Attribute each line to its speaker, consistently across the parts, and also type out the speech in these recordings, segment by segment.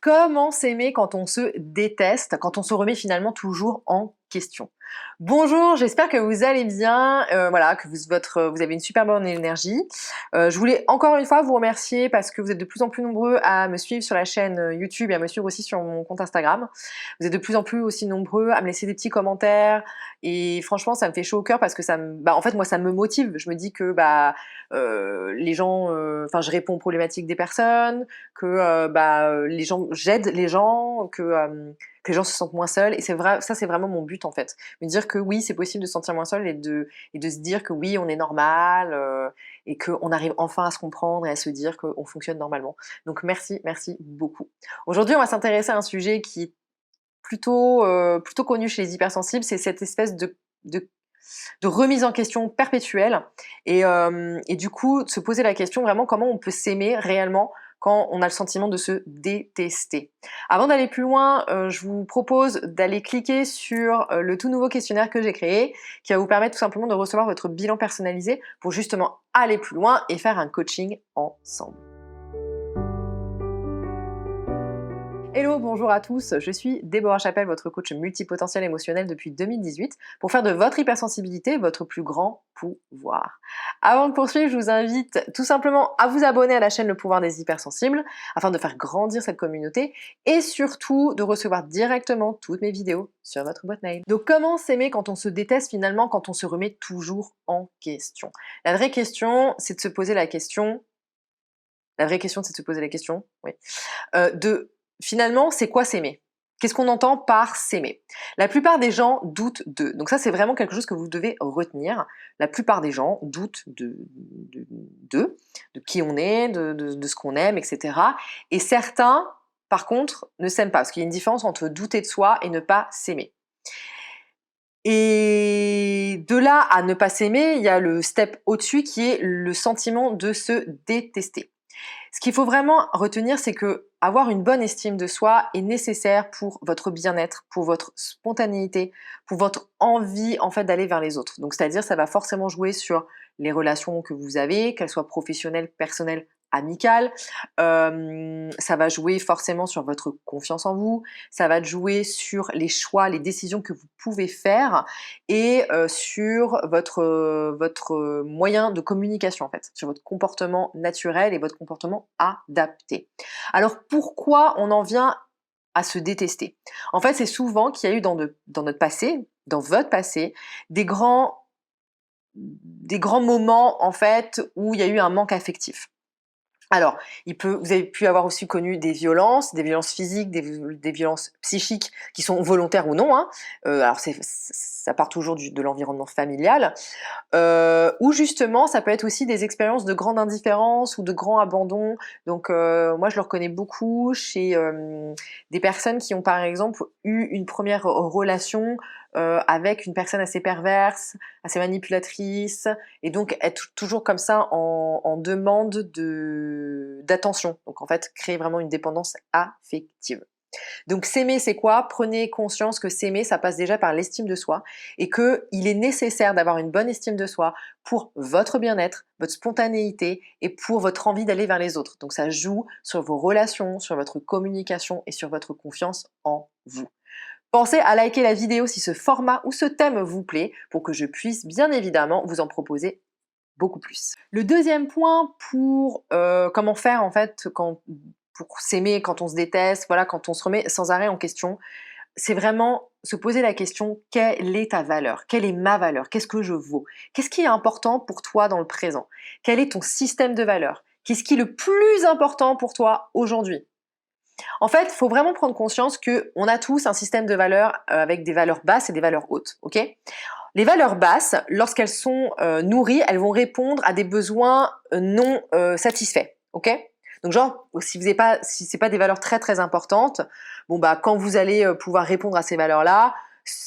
Speaker 1: Comment s'aimer quand on se déteste, quand on se remet finalement toujours en question? Bonjour, j'espère que vous allez bien, voilà, que vous avez une super bonne énergie. Je voulais encore une fois vous remercier parce que vous êtes de plus en plus nombreux à me suivre sur la chaîne, YouTube et à me suivre aussi sur mon compte Instagram. Vous êtes de plus en plus aussi nombreux à me laisser des petits commentaires et franchement ça me fait chaud au cœur parce que en fait moi ça me motive. Je me dis que, les gens, enfin je réponds aux problématiques des personnes, que les gens j'aide les gens, que les gens se sentent moins seuls et c'est vrai, ça c'est vraiment mon but en fait. Me dire que oui, c'est possible de se sentir moins seul et de se dire que oui, on est normal et qu'on arrive enfin à se comprendre et à se dire qu'on fonctionne normalement. Donc merci, merci beaucoup. Aujourd'hui, on va s'intéresser à un sujet qui est plutôt connu chez les hypersensibles, c'est cette espèce de de remise en question perpétuelle et du coup, de se poser la question vraiment comment on peut s'aimer réellement quand on a le sentiment de se détester. Avant d'aller plus loin, je vous propose d'aller cliquer sur le tout nouveau questionnaire que j'ai créé, qui va vous permettre tout simplement de recevoir votre bilan personnalisé pour justement aller plus loin et faire un coaching ensemble. Hello, bonjour à tous, je suis Déborah Chapelle, votre coach multipotentiel émotionnel depuis 2018 pour faire de votre hypersensibilité votre plus grand pouvoir. Avant de poursuivre, je vous invite tout simplement à vous abonner à la chaîne Le Pouvoir des Hypersensibles afin de faire grandir cette communauté et surtout de recevoir directement toutes mes vidéos sur votre boîte mail. Donc comment s'aimer quand on se déteste finalement, quand on se remet toujours en question? La vraie question, c'est de se poser la question, oui, de finalement, c'est quoi s'aimer? Qu'est-ce qu'on entend par s'aimer? La plupart des gens doutent d'eux. Donc ça, c'est vraiment quelque chose que vous devez retenir. La plupart des gens doutent d'eux, de qui on est, de ce qu'on aime, etc. Et certains, par contre, ne s'aiment pas. Parce qu'il y a une différence entre douter de soi et ne pas s'aimer. Et de là à ne pas s'aimer, il y a le step au-dessus qui est le sentiment de se détester. Ce qu'il faut vraiment retenir, c'est que avoir une bonne estime de soi est nécessaire pour votre bien-être, pour votre spontanéité, pour votre envie en fait d'aller vers les autres. Donc c'est-à-dire ça va forcément jouer sur les relations que vous avez, qu'elles soient professionnelles, personnelles, amicales. Ça va jouer forcément sur votre confiance en vous. Ça va jouer sur les choix, les décisions que vous pouvez faire et sur votre moyen de communication en fait, sur votre comportement naturel et votre comportement adapté. Alors pourquoi on en vient à se détester? En fait, c'est souvent qu'il y a eu dans notre passé, dans votre passé, des grands moments en fait où il y a eu un manque affectif. Alors, vous avez pu avoir aussi connu des violences physiques, des violences psychiques qui sont volontaires ou non, hein. Alors ça part toujours de l'environnement familial, ou justement ça peut être aussi des expériences de grande indifférence ou de grand abandon. Donc moi je le reconnais beaucoup chez des personnes qui ont par exemple eu une première relation avec une personne assez perverse, assez manipulatrice, et donc être toujours comme ça en demande d'attention. Donc en fait créer vraiment une dépendance affective. Donc s'aimer, c'est quoi? Prenez conscience que s'aimer, ça passe déjà par l'estime de soi et qu'il est nécessaire d'avoir une bonne estime de soi pour votre bien-être, votre spontanéité et pour votre envie d'aller vers les autres. Donc ça joue sur vos relations, sur votre communication et sur votre confiance en vous. Pensez à liker la vidéo si ce format ou ce thème vous plaît pour que je puisse bien évidemment vous en proposer beaucoup plus. Le deuxième point pour comment faire en fait pour s'aimer quand on se déteste, voilà, quand on se remet sans arrêt en question, c'est vraiment se poser la question: quelle est ta valeur? Quelle est ma valeur? Qu'est-ce que je vaux? Qu'est-ce qui est important pour toi dans le présent? Quel est ton système de valeurs? Qu'est-ce qui est le plus important pour toi aujourd'hui? En fait, il faut vraiment prendre conscience qu'on a tous un système de valeurs avec des valeurs basses et des valeurs hautes, ok? Les valeurs basses, lorsqu'elles sont nourries, elles vont répondre à des besoins non satisfaits, ok? Donc genre, si c'est pas des valeurs très très importantes, bon bah quand vous allez pouvoir répondre à ces valeurs-là,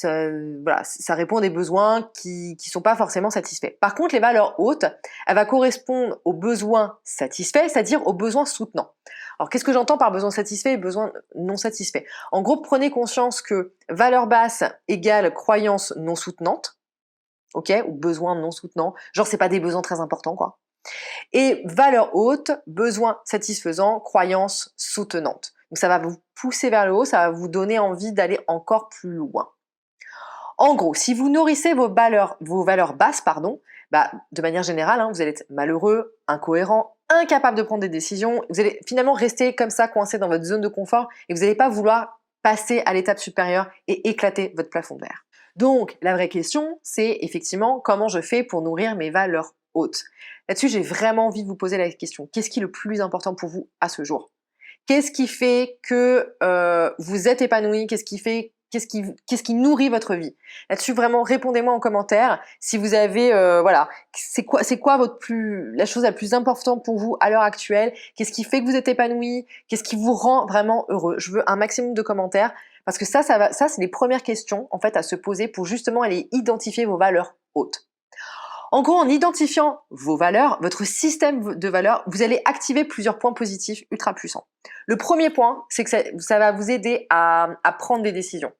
Speaker 1: voilà, ça répond à des besoins qui sont pas forcément satisfaits. Par contre, les valeurs hautes, elles vont correspondre aux besoins satisfaits, c'est-à-dire aux besoins soutenants. Alors qu'est-ce que j'entends par besoin satisfait et besoin non satisfait? En gros, prenez conscience que valeur basse égale croyance non soutenante, ok, ou besoin non soutenant, genre c'est pas des besoins très importants quoi. Et valeur haute, besoin satisfaisant, croyance soutenante. Donc ça va vous pousser vers le haut, ça va vous donner envie d'aller encore plus loin. En gros, si vous nourrissez vos valeurs basses, de manière générale, vous allez être malheureux, incohérent, incapable de prendre des décisions. Vous allez finalement rester comme ça, coincé dans votre zone de confort et vous n'allez pas vouloir passer à l'étape supérieure et éclater votre plafond de verre. Donc, la vraie question, c'est effectivement comment je fais pour nourrir mes valeurs hautes. Là-dessus, j'ai vraiment envie de vous poser la question. Qu'est-ce qui est le plus important pour vous à ce jour? Qu'est-ce qui fait que vous êtes épanoui? Qu'est-ce qui nourrit votre vie? Là-dessus, vraiment, répondez-moi en commentaire. Si vous avez, c'est quoi la chose la plus importante pour vous à l'heure actuelle? Qu'est-ce qui fait que vous êtes épanoui? Qu'est-ce qui vous rend vraiment heureux? Je veux un maximum de commentaires parce que ça c'est les premières questions en fait à se poser pour justement aller identifier vos valeurs hautes. En gros, en identifiant vos valeurs, votre système de valeurs, vous allez activer plusieurs points positifs ultra puissants. Le premier point, c'est que ça va vous aider à prendre des décisions.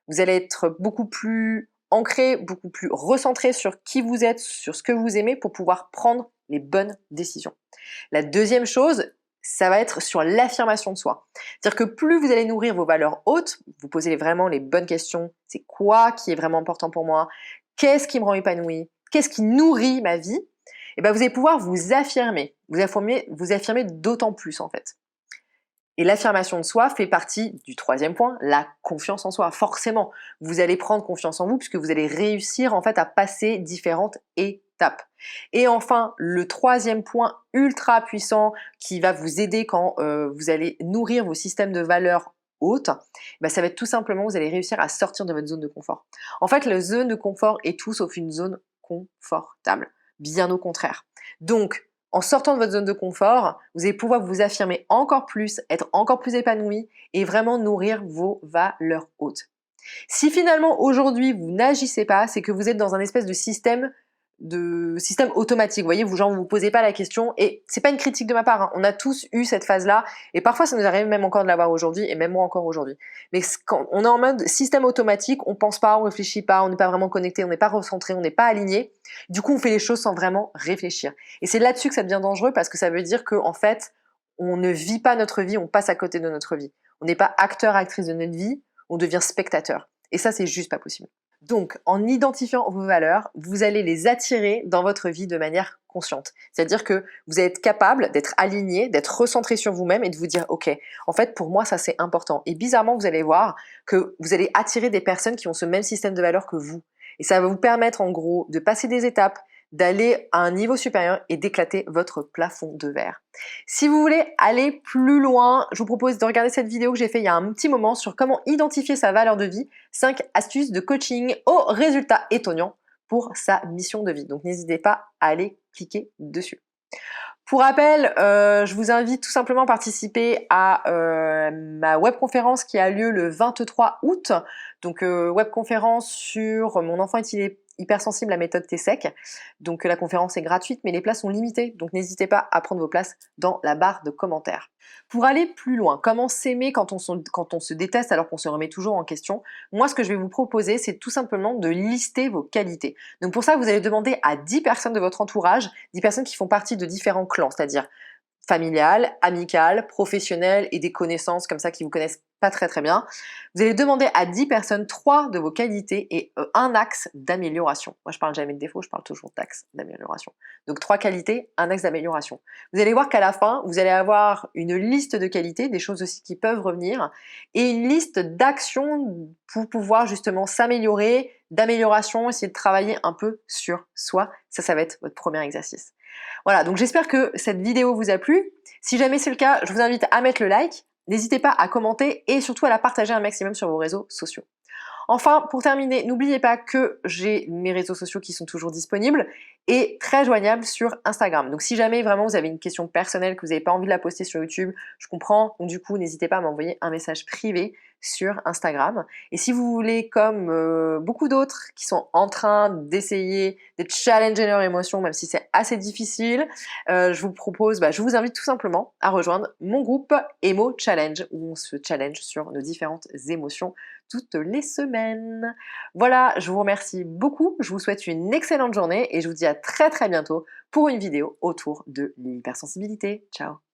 Speaker 1: Vous allez être beaucoup plus ancré, beaucoup plus recentré sur qui vous êtes, sur ce que vous aimez pour pouvoir prendre les bonnes décisions. La deuxième chose, ça va être sur l'affirmation de soi. C'est-à-dire que plus vous allez nourrir vos valeurs hautes, vous posez vraiment les bonnes questions. C'est quoi qui est vraiment important pour moi? Qu'est-ce qui me rend épanoui? Qu'est-ce qui nourrit ma vie? Et vous allez pouvoir vous affirmer d'autant plus en fait. Et l'affirmation de soi fait partie du troisième point, la confiance en soi. Forcément, vous allez prendre confiance en vous puisque vous allez réussir en fait à passer différentes étapes. Et enfin, le troisième point ultra puissant qui va vous aider quand vous allez nourrir vos systèmes de valeurs hautes, ça va être tout simplement, vous allez réussir à sortir de votre zone de confort. En fait, la zone de confort est tout sauf une zone confortable, bien au contraire. Donc, en sortant de votre zone de confort, vous allez pouvoir vous affirmer encore plus, être encore plus épanoui et vraiment nourrir vos valeurs hautes. Si finalement aujourd'hui vous n'agissez pas, c'est que vous êtes dans un espèce de système automatique. Vous voyez, vous vous posez pas la question et c'est pas une critique de ma part. On a tous eu cette phase-là et parfois ça nous arrive même encore de l'avoir aujourd'hui et même moi encore aujourd'hui. Mais quand on est en mode système automatique, on pense pas, on réfléchit pas, on n'est pas vraiment connecté, on n'est pas recentré, on n'est pas aligné. Du coup, on fait les choses sans vraiment réfléchir. Et c'est là-dessus que ça devient dangereux parce que ça veut dire qu'en fait, on ne vit pas notre vie, on passe à côté de notre vie. On n'est pas acteur, actrice de notre vie, on devient spectateur. Et ça, c'est juste pas possible. Donc, en identifiant vos valeurs, vous allez les attirer dans votre vie de manière consciente. C'est-à-dire que vous allez être capable d'être aligné, d'être recentré sur vous-même et de vous dire « Ok, en fait, pour moi, ça c'est important. » Et bizarrement, vous allez voir que vous allez attirer des personnes qui ont ce même système de valeurs que vous. Et ça va vous permettre, en gros, de passer des étapes, d'aller à un niveau supérieur et d'éclater votre plafond de verre. Si vous voulez aller plus loin, je vous propose de regarder cette vidéo que j'ai fait il y a un petit moment sur comment identifier sa valeur de vie, 5 astuces de coaching aux résultats étonnants pour sa mission de vie. Donc n'hésitez pas à aller cliquer dessus. Pour rappel, je vous invite tout simplement à participer à ma webconférence qui a lieu le 23 août. Donc webconférence sur mon enfant est hypersensible à méthode TSEC. Donc la conférence est gratuite mais les places sont limitées. Donc n'hésitez pas à prendre vos places dans la barre de commentaires. Pour aller plus loin, comment s'aimer quand on se déteste alors qu'on se remet toujours en question? Moi, ce que je vais vous proposer, c'est tout simplement de lister vos qualités. Donc pour ça, vous allez demander à 10 personnes de votre entourage, 10 personnes qui font partie de différents clans, c'est-à-dire familial, amical, professionnel et des connaissances comme ça qui vous connaissent pas très très bien. Vous allez demander à 10 personnes 3 de vos qualités et un axe d'amélioration. Moi, je parle jamais de défaut, je parle toujours d'axe d'amélioration. Donc 3 qualités, un axe d'amélioration. Vous allez voir qu'à la fin, vous allez avoir une liste de qualités, des choses aussi qui peuvent revenir, et une liste d'actions pour pouvoir justement s'améliorer, d'amélioration, essayer de travailler un peu sur soi. Ça va être votre premier exercice. Voilà, donc j'espère que cette vidéo vous a plu. Si jamais c'est le cas, je vous invite à mettre le like. N'hésitez pas à commenter et surtout à la partager un maximum sur vos réseaux sociaux. Enfin, pour terminer, n'oubliez pas que j'ai mes réseaux sociaux qui sont toujours disponibles et très joignables sur Instagram. Donc si jamais vraiment vous avez une question personnelle, que vous n'avez pas envie de la poster sur YouTube, je comprends. Donc du coup, n'hésitez pas à m'envoyer un message privé sur Instagram. Et si vous voulez, comme beaucoup d'autres qui sont en train d'essayer de challenger leurs émotions, même si c'est assez difficile, je vous invite tout simplement à rejoindre mon groupe Emo Challenge où on se challenge sur nos différentes émotions toutes les semaines. Voilà, je vous remercie beaucoup, je vous souhaite une excellente journée et je vous dis à très très bientôt pour une vidéo autour de l'hypersensibilité. Ciao!